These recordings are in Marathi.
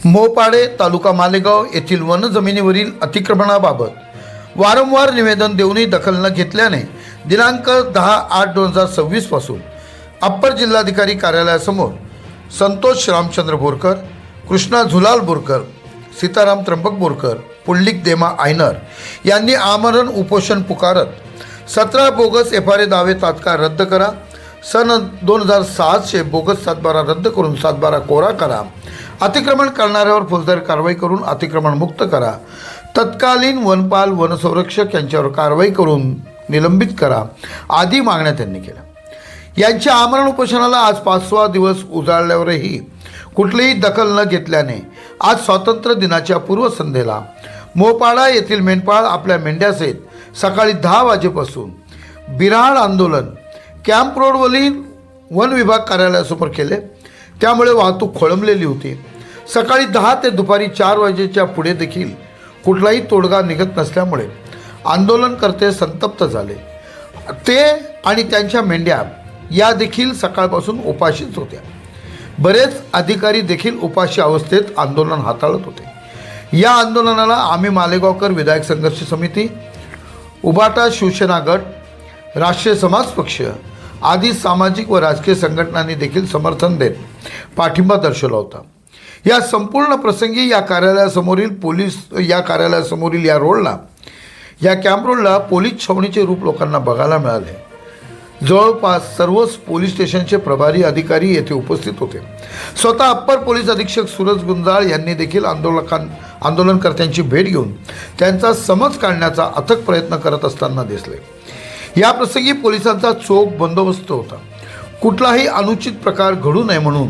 मोपाडे तालुका मालेगाव येथील वनजमिनीवरील अतिक्रमणाबाबत वारंवार निवेदन देऊनही दखल न घेतल्याने दिनांक 10/8/2026 पासून अप्पर जिल्हाधिकारी कार्यालयासमोर संतोष रामचंद्र बोरकर, कृष्णा झुलाल बोरकर, सीताराम त्र्यंबक बोरकर, पुंडलिक देमा आयनर यांनी आमरण उपोषण पुकारत 17 बोगस FRA दावे तात्काळ रद्द करा, सन 2007 बोगस 7/12 रद्द करून 7/12 कोरा करा, अतिक्रमण करणाऱ्यावर फौजदारी कारवाई करून अतिक्रमण मुक्त करा, तत्कालीन वनपाल वनसंरक्षक यांच्यावर कारवाई करून निलंबित करा आदी मागण्या त्यांनी केल्या। यांच्या आमरण उपोषणाला आज 5वा दिवस उजाडल्यावरही कुठलीही दखल न घेतल्याने आज स्वातंत्र्य दिनाच्या पूर्वसंध्येला मोपाडा येथील मेंढपाळ आपल्या मेंढ्यासहित सकाळी 10 वाजेपासून बिऱ्हाड आंदोलन कॅम्प रोडवरील वन विभाग कार्यालयासमोर केले। त्यामुळे वाहतूक खोळंबलेली होती। सकाळी 10 ते दुपारी 4 वाजेच्या पुढे देखील कुठलाही तोडगा निघत नसल्यामुळे आंदोलनकर्ते संतप्त झाले। ते आणि त्यांच्या मेंढ्या या देखील सकाळपासून उपाशीच होत्या। बरेच अधिकारी देखील उपाशी अवस्थेत आंदोलन हाताळत होते। या आंदोलनाला आम्ही मालेगावकर विधायक संघर्ष समिती, उबाटा शिवसेना गट, राष्ट्रीय समाज पक्ष आदी सामाजिक व राजकीय संघटनांनी देखील समर्थन देत पाठिंबा दर्शवला होता। या संपूर्ण प्रसंगी या कार्यालयासमोरील या रोडला, या कॅम्प रोडला पोलीस छावणीचे रूप लोकांना बघायला मिळाले। जवळपास सर्वच पोलीस स्टेशनचे प्रभारी अधिकारी येथे उपस्थित होते। स्वतः अप्पर पोलीस अधीक्षक सूरज गुंजाळ यांनी देखील आंदोलनकर्त्यांची भेट घेऊन त्यांचा समज काढण्याचा अथक प्रयत्न करत असताना दिसले। या प्रसंगी पोलिसांचा चोख बंदोबस्त होता। कुठलाही अनुचित प्रकार घडू नये म्हणून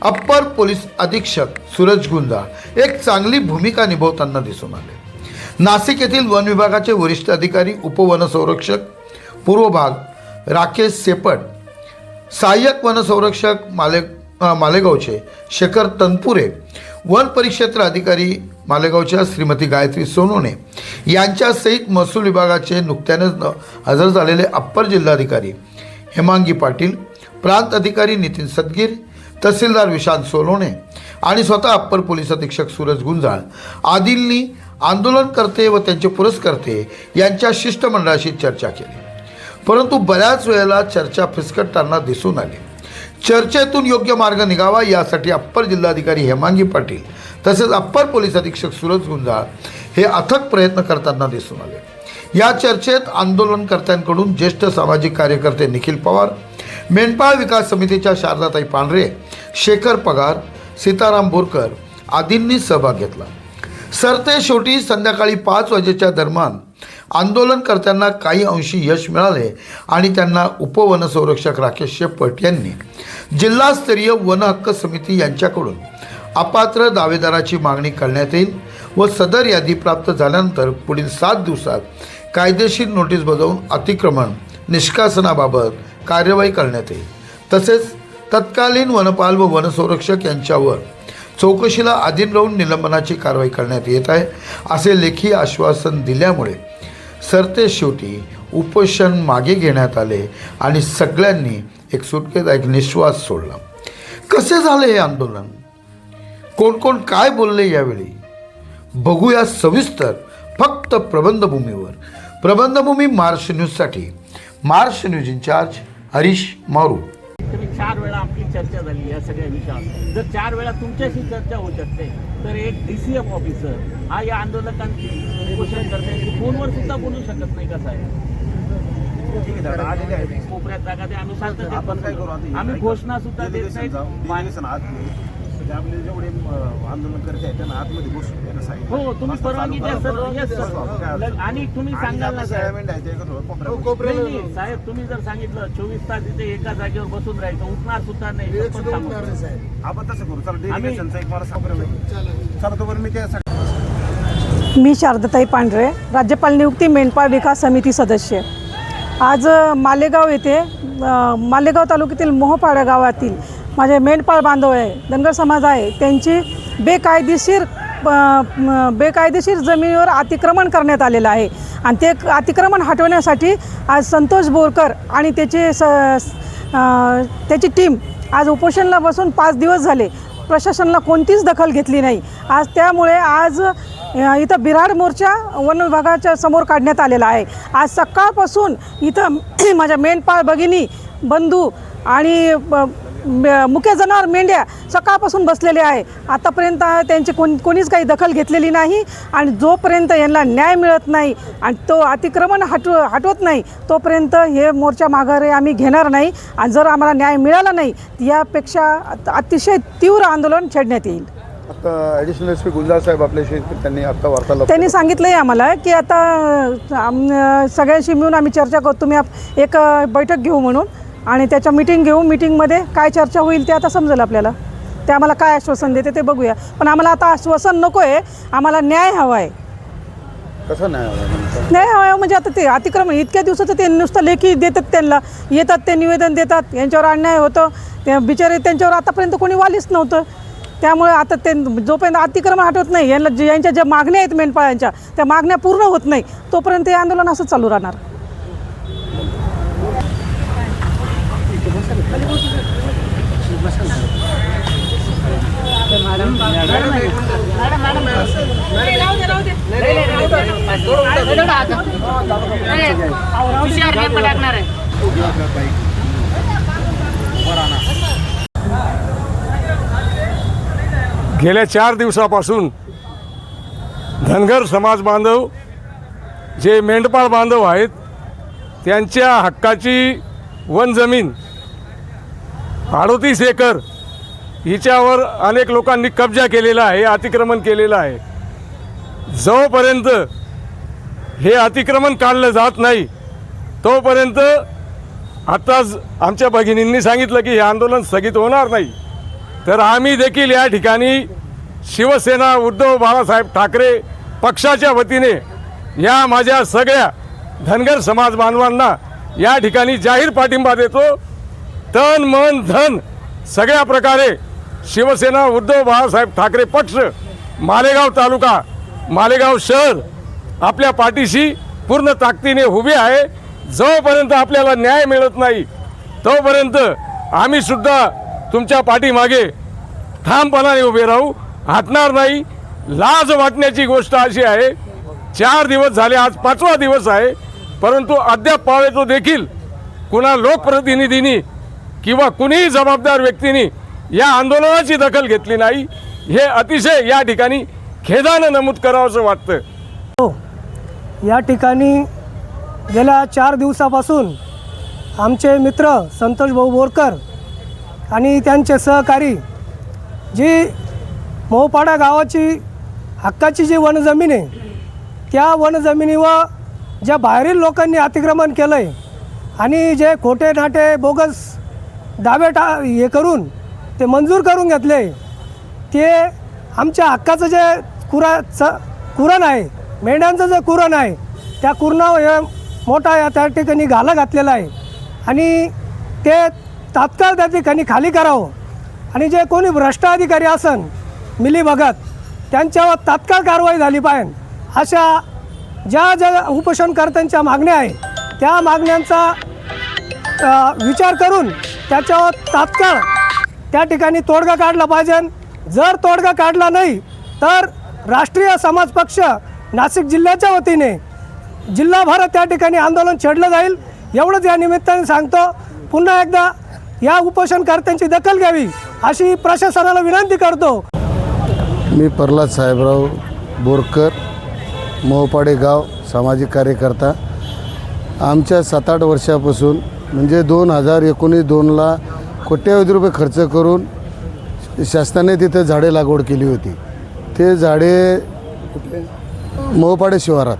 अप्पर पोलीस अधीक्षक सूरज गुंजाळ एक चांगली भूमिका निभावताना दिसून आले। नाशिक येथील वन विभागाचे वरिष्ठ अधिकारी उपवनसंरक्षक पूर्व भाग राकेश सेपट, सहाय्यक वनसंरक्षक मालेगावचे शेखर तनपुरे, वन परिक्षेत्र अधिकारी मालेगावच्या श्रीमती गायत्री सोनोने यांच्यासहित महसूल विभागाचे नुकत्यानेच हजर झालेले अप्पर जिल्हाधिकारी हेमांगी पाटील, प्रांत अधिकारी नितीन सदगीर, तहसीलदार विशांत सोलोने आणि स्वतः अप्पर पोलीस अधीक्षक सूरज गुंजाळ आदींनी आंदोलनकर्ते व त्यांचे पुरस्कर्ते यांच्या शिष्टमंडळाशी चर्चा केली। परंतु बऱ्याच वेळेला चर्चा फिसकटताना दिसून आली। चर्चेतून योग्य मार्ग निघावा यासाठी अप्पर जिल्हाधिकारी हेमांगी पाटील तसेच अप्पर पोलीस अधीक्षक सूरज गुंजाळ हे अथक प्रयत्न करताना दिसून आले। या चर्चेत आंदोलनकर्त्यांकडून ज्येष्ठ सामाजिक कार्यकर्ते निखिल पवार, मेंढपाळ विकास समितीच्या शारदाताई पांढरे, शेखर पगार, सीताराम बोरकर आदींनी सहभाग घेतला। सरते शेवटी संध्याकाळी 5 वाजेच्या दरम्यान आंदोलनकर्त्यांना काही अंशी यश मिळाले आणि त्यांना उपवनसंरक्षक राकेश शेपट यांनी जिल्हास्तरीय वन हक्क समिती यांच्याकडून अपात्र दावेदाराची मागणी करण्यात येईल व सदर यादी प्राप्त झाल्यानंतर पुढील 7 दिवसात कायदेशीर नोटीस बजावून अतिक्रमण निष्कासनाबाबत कार्यवाही करण्यात येईल। तसेच तत्कालीन वनपाल व वनसंरक्षक यांच्यावर चौकशीला अधीन राहून निलंबनाची कारवाई करण्यात येत आहे असे लेखी आश्वासन दिल्यामुळे सरते शेवटी उपोषण मागे घेण्यात आले आणि सगळ्यांनी एक सुटकेदायक निश्वास सोडला। कसे झाले हे आंदोलन, कोण कोण काय बोलले यावेळी बघूया सविस्तर फक्त प्रबंधभूमीवर। प्रबंधभूमी महाराष्ट्र न्यूजसाठी महाराष्ट्र न्यूज इंचार्ज हरीश मारू। 4 वेळा आपली चर्चा झाली या सगळ्या विषयावर। जर 4 वेळा तुमच्याशी चर्चा होऊ शकते तर एक DCF ऑफिसर हा या आंदोलकांची उपोषण करते फोनवर सुद्धा बोलू शकत नाही। कसं आहे, ठीक आहे, आलेले आहे कोपऱ्यात जागा ते आम्ही सांगतो, आपण काय करू, आम्ही घोषणा सुद्धा देत नाही। आपले जेवढे आंदोलन करते आहेत त्यांना आतमध्ये बसू त्यांना सांगितलं। हो, तुम्ही परवानगी द्या सर आणि तुम्ही सांगाल ना साहेब, तुम्ही जर सांगितलं 24 तास इथे एका जागेवर बसून राहायचं, उठणार सुद्धा नाही। आपण तसं करू, चला डेलिगेशनचा एक मला चला तोवर मी काय मी शारदाताई पांढरे, राज्यपाल नियुक्ती मेंढपाळ विकास समिती सदस्य। आज मालेगाव येथे मालेगाव तालुक्यातील मोहपाडा गावातील माझे मेंढपाळ बांधव आहे, धनगर समाज आहे, त्यांची बेकायदेशीर जमिनीवर अतिक्रमण करण्यात आलेलं आहे आणि ते अतिक्रमण हटवण्यासाठी आज संतोष बोरकर आणि त्याची टीम आज उपोषणाला बसून 5 दिवस झाले। प्रशासनाला कोणतीच दखल घेतली नाही. आज त्यामुळे आज इथं बिऱ्हाड मोर्चा वन विभागाच्या समोर काढण्यात आलेला आहे. आज सकाळपासून इथं माझ्या मेंढपाळ भगिनी बंधू आणि मुख्य जनावर मेंढ्या सकाळपासून बसलेले आहे. आतापर्यंत त्यांची कोणीच काही दखल घेतलेली नाही आणि जोपर्यंत यांना न्याय मिळत नाही आणि तो अतिक्रमण हटवत नाही तोपर्यंत हे मोर्चा माघारी आम्ही घेणार नाही. आणि जर आम्हाला न्याय मिळाला नाही यापेक्षा अतिशय तीव्र आंदोलन छेडण्यात येईल. आता ॲडिशनल एस पी गुलजार साहेब आपल्याशी त्यांनी आता वार्तालाप त्यांनी सांगितलं आहे आम्हाला की आता सगळ्यांशी मिळून आम्ही चर्चा करतो, तुम्ही एक बैठक घेऊ म्हणून आणि त्याच्या मीटिंग घेऊ. मीटिंगमध्ये काय चर्चा होईल ते आता समजेल आपल्याला. ते आम्हाला काय आश्वासन देते ते बघूया. पण आम्हाला आता आश्वासन नको आहे, आम्हाला न्याय हवा आहे. कसं न्याय हवा आहे म्हणजे आता ते अतिक्रमण इतक्या दिवसाचं ते नुसतं लेखी देतात, त्यांना येतात ते निवेदन देतात, यांच्यावर अन्याय होतं. ते बिचारे त्यांच्यावर आतापर्यंत कोणी वालीच नव्हतं. त्यामुळे आता ते जोपर्यंत अतिक्रमण हटवत नाही यांच्या ज्या मागण्या आहेत मेंढपाळांच्या त्या मागण्या पूर्ण होत नाही तोपर्यंत हे आंदोलन असं चालू राहणार. गेल्या 4 दिवसापासून धनगर समाज बांधव जे मेंढपाळ बांधव आहेत त्यांच्या हक्काची वन जमीन 38 एकर हिच्यावर अनेक लोकांनी कब्जा केलेला आहे, अतिक्रमण केलेलं आहे. जोपर्यंत हे अतिक्रमण काढलं जात नाही तोपर्यंत आताच आमच्या भगिनींनी सांगितलं की हे आंदोलन स्थगित होणार नाही. तर आम्ही देखील या ठिकाणी शिवसेना उद्धव बाळासाहेब ठाकरे पक्षाच्या वतीने या माझ्या सगळ्या धनगर समाज बांधवांना या ठिकाणी जाहीर पाठिंबा देतो. तन मन धन सगळ्या प्रकारे शिवसेना उद्धव बाळासाहेब ठाकरे पक्ष मालेगाव तालुका मालेगाव शहर आपल्या पाठीशी पूर्ण ताकदीने उभे आहे. जोपर्यंत आपल्याला न्याय मिळत नाही तोपर्यंत आम्ही सुद्धा तुमच्या पाठीमागे ठामपणाने उभे राहू, हटणार नाही. लाज वाटण्याची गोष्ट अशी आहे 4 दिवस झाले, आज 5वा दिवस आहे, परंतु अद्याप पावेतो देखील कुणा लोकप्रतिनिधींनी किंवा कुणीही जबाबदार व्यक्तींनी या आंदोलनाची दखल घेतली नाही. हे अतिशय या ठिकाणी खेदानं नमूद करावंसं वाटतं. हो, या ठिकाणी गेल्या 4 दिवसापासून आमचे मित्र संतोष भाऊ बोरकर आणि त्यांचे सहकारी जी मोहपाडा गावाची हक्काची जी वनजमीन आहे त्या वनजमिनीवर ज्या बाहेरील लोकांनी अतिक्रमण केलं आहे आणि जे खोटे नाटे बोगस दावे हे करून ते मंजूर करून घेतले ते आमच्या हक्काचं जे कुरण आहे, मेंढ्यांचं जे कुरण आहे त्या कुरणावर हे मोठा त्या ठिकाणी घाला घातलेला आहे आणि ते तात्काळ त्या ठिकाणी खाली करावं आणि जे कोणी भ्रष्ट अधिकारी असन मिलीभगत त्यांच्यावर तात्काळ कारवाई झाली पाहिजे. अशा ज्या उपोषणकर्त्यांच्या मागण्या आहे त्या मागण्यांचा विचार करून त्याच्यावर तात्काळ त्या ठिकाणी तोडगा काढला पाहिजे. जर तोडगा काढला नाही तर राष्ट्रीय समाज पक्ष नाशिक जिल्ह्याच्या वतीने जिल्हाभरात त्या ठिकाणी आंदोलन छेडलं जाईल. एवढंच या निमित्ताने सांगतो. पुन्हा एकदा या उपोषणकर्त्यांची दखल घ्यावी अशी प्रशासनाला विनंती करतो. मी प्रल्हाद साहेबराव बोरकर, मोहपाडे गाव, सामाजिक कार्यकर्ता. आमच्या 7-8 वर्षापासून म्हणजे 2019-2ला कोट्यावधी रुपये खर्च करून शासनाने तिथे झाडे लागवड केली होती. ते झाडे मोहपाडे शिवारात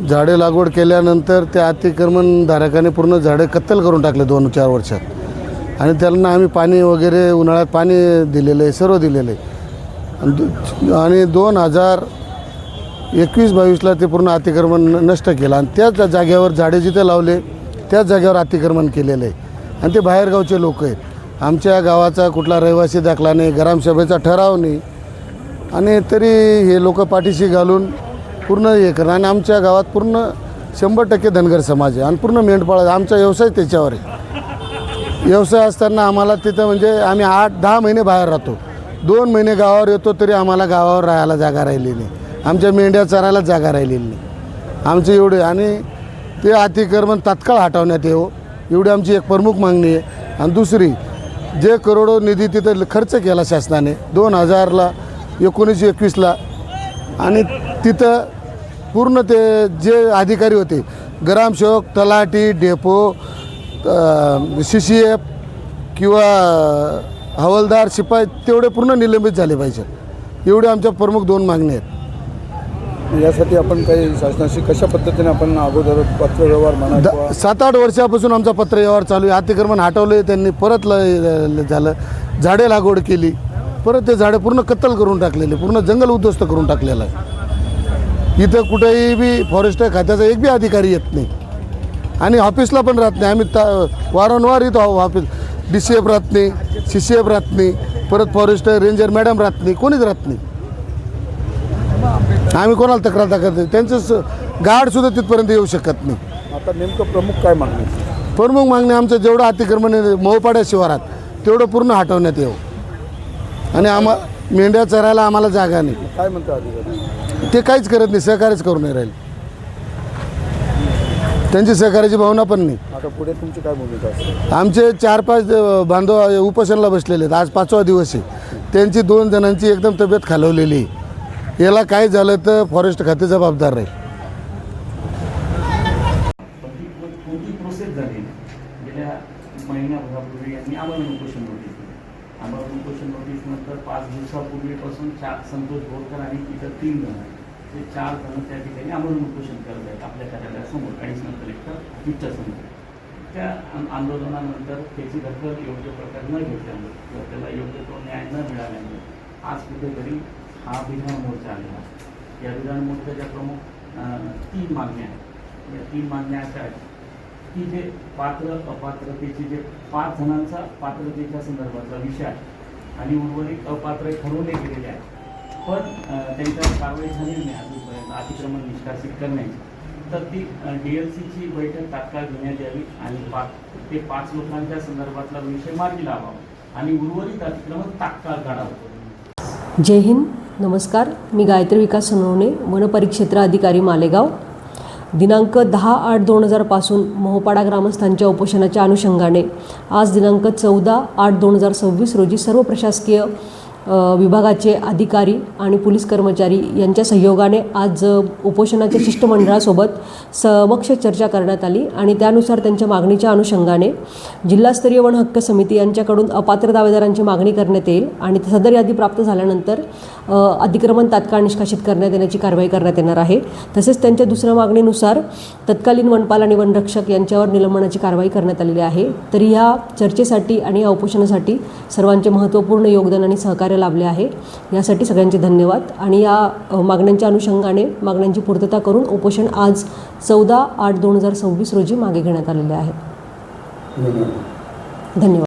झाडे लागवड केल्यानंतर त्या अतिक्रमणधारकाने पूर्ण झाडे कत्तल करून टाकले 2-4 वर्षात आणि त्यांना आम्ही पाणी वगैरे उन्हाळ्यात पाणी दिलेलं आहे, सर्व दिलेलं आहे. आणि 2021-22ला ते पूर्ण अतिक्रमण नष्ट केलं आणि त्याच जागेवर झाडे जिथे लावले त्याच जागेवर अतिक्रमण केलेलं आहे आणि ते बाहेरगावचे लोक आहेत. आमच्या गावाचा कुठला रहिवासी दाखला नाही, ग्रामसभेचा ठराव नाही आणि तरी हे लोक पाठीशी घालून पूर्ण हे करणार. आणि आमच्या गावात पूर्ण 100% धनगर समाज आहे आणि पूर्ण मेंढपाळ, आमचा व्यवसाय त्याच्यावर आहे. व्यवसाय असताना आम्हाला तिथं म्हणजे आम्ही 8-10 महिने बाहेर राहतो. 2 महिने गावावर येतो तरी आम्हाला गावावर राहायला जागा राहिली नाही. आमच्या मेंढ्या चरायला जागा राहिलेली नाही. आमचे एवढे आणि ते अतिक्रमण तात्काळ हटवण्यात येऊ एवढी आमची एक प्रमुख मागणी आहे. आणि दुसरी, जे करोडो निधी तिथं खर्च केला शासनाने 2000ला 19-21ला आणि तिथं पूर्ण ते जे अधिकारी होते ग्रामसेवक, तलाठी, डेपो, CCF किंवा हवालदार, शिपाई तेवढे पूर्ण निलंबित झाले पाहिजे. एवढे आमच्या प्रमुख 2 मागणी आहेत. यासाठी आपण काही शासनाशी कशा पद्धतीने आपण अगोदर पत्रव्यवहार म्हणा किंवा 7-8 वर्षापासून आमचा पत्रव्यवहार चालू आहे. अतिक्रमण हटवले त्यांनी, परत झालं, झाडे लागवड केली, परत ते झाडे पूर्ण कत्तल करून टाकलेले, पूर्ण जंगल उद्ध्वस्त करून टाकलेलं आहे. इथं कुठेही बी फॉरेस्ट खात्याचा एक बी अधिकारी येत नाही आणि ऑफिसला पण राहत नाही. आम्ही वारंवार इथं ऑफिस DCF राहत नाही, CCF राहत नाही, परत फॉरेस्ट रेंजर मॅडम राहत नाही, कोणीच राहत नाही. आम्ही कोणाला तक्रार दाखवत नाही. त्यांचं गार्डसुद्धा तिथपर्यंत येऊ शकत नाही. आता नेमकं प्रमुख काय मागणी? प्रमुख मागणी आमचं जेवढं अतिक्रमण आहे मोहपाड्या शिवारात तेवढं पूर्ण हटवण्यात येऊ आणि मेंढ्या चरायला आम्हाला जागा नाही. काय म्हणतो अधिकारी? ते काहीच करत नाही, सहकार्यच करू नाही राहील. त्यांची सहकार्याची भावना पण नाही. आता पुढे तुमची काय भूमिका असेल? आमचे 4-5 बांधव उपोषणाला बसलेले आहेत. आज 5वा दिवस आहे. त्यांची 2 जणांची एकदम तब्येत खालवलेली आहे. याला काय झालं तर फॉरेस्ट खाते जबाबदार राहील. कोणती प्रोसेस झाली गेल्या महिन्याभरापूर्वी यांनी आम्हाला उपोषण नोटीस दिली. आम्हाला उपोषण नोटीस नंतर 5 दिवसापूर्वीपासून संतोष बोरकर आणि इतर 3 जण आहेत. ते 4 जण त्या ठिकाणी आम्हाला उपोषण करत आहेत आपल्या कार्यालयासमोर ॲडिशनल कलेक्टर समोर. त्या आंदोलनानंतर त्याची दखल योग्य प्रकारे न घेतल्यामुळे किंवा त्याला योग्य तो न्याय न मिळाल्यामुळे आज कुठेतरी हा विधान मोर्चा आलेला आहे. या विधान मोर्चाच्या प्रमुख 3 मागण्या आहेत. या 3 मागण्या अशा आहेत की जे पात्र अपात्रतेचे जे 5 जणांचा पात्रतेच्या संदर्भातला विषय आहे आणि उर्वरित अपात्र ठरवले गेलेले आहेत पण त्यांच्यावर कारवाई झालेली नाही अजूनपर्यंत अतिक्रमण निष्कासित करण्याची. तर ती DLCची बैठक तात्काळ घेण्यात यावी आणि ते 5 लोकांच्या संदर्भातला विषय मार्गी लावावा आणि उर्वरित अतिक्रमण तात्काळ काढावं. जय हिंद, नमस्कार. मी गायत्री विकास सोनवणे, वनपरिक्षेत्र अधिकारी मालेगाव. दिनांक 10/8/2000 पासून मोहपाडा ग्रामस्थांच्या उपोषणाच्या अनुषंगाने आज दिनांक 14/8/2026 रोजी सर्व प्रशासकीय विभागाचे अधिकारी आणि पोलीस कर्मचारी यांच्या सहयोगाने आज उपोषणाच्या शिष्टमंडळासोबत समक्ष चर्चा करण्यात आली आणि त्यानुसार त्यांच्या मागणीच्या अनुषंगाने जिल्हास्तरीय वन हक्क समिती यांच्याकडून अपात्र दावेदारांची मागणी करण्यात येईल आणि सदर यादी प्राप्त झाल्यानंतर अतिक्रमण तात्काळ निष्कासित करण्यात येण्याची कारवाई करण्यात येणार आहे. तसेच त्यांच्या दुसऱ्या मागणीनुसार तत्कालीन वनपाल आणि वनरक्षक यांच्यावर निलंबनाची कारवाई करण्यात आलेली आहे. तरी ह्या चर्चेसाठी आणि या उपोषणासाठी सर्वांचे महत्त्वपूर्ण योगदान आणि सहकार्य लाभले आहे. यासाठी सगळ्यांचे धन्यवाद. आणि या मागण्यांच्या अनुषंगाने मागण्यांची पूर्तता करून उपोषण आज 14/8/2026 रोजी मागे घेण्यात आलेले आहे. धन्यवाद.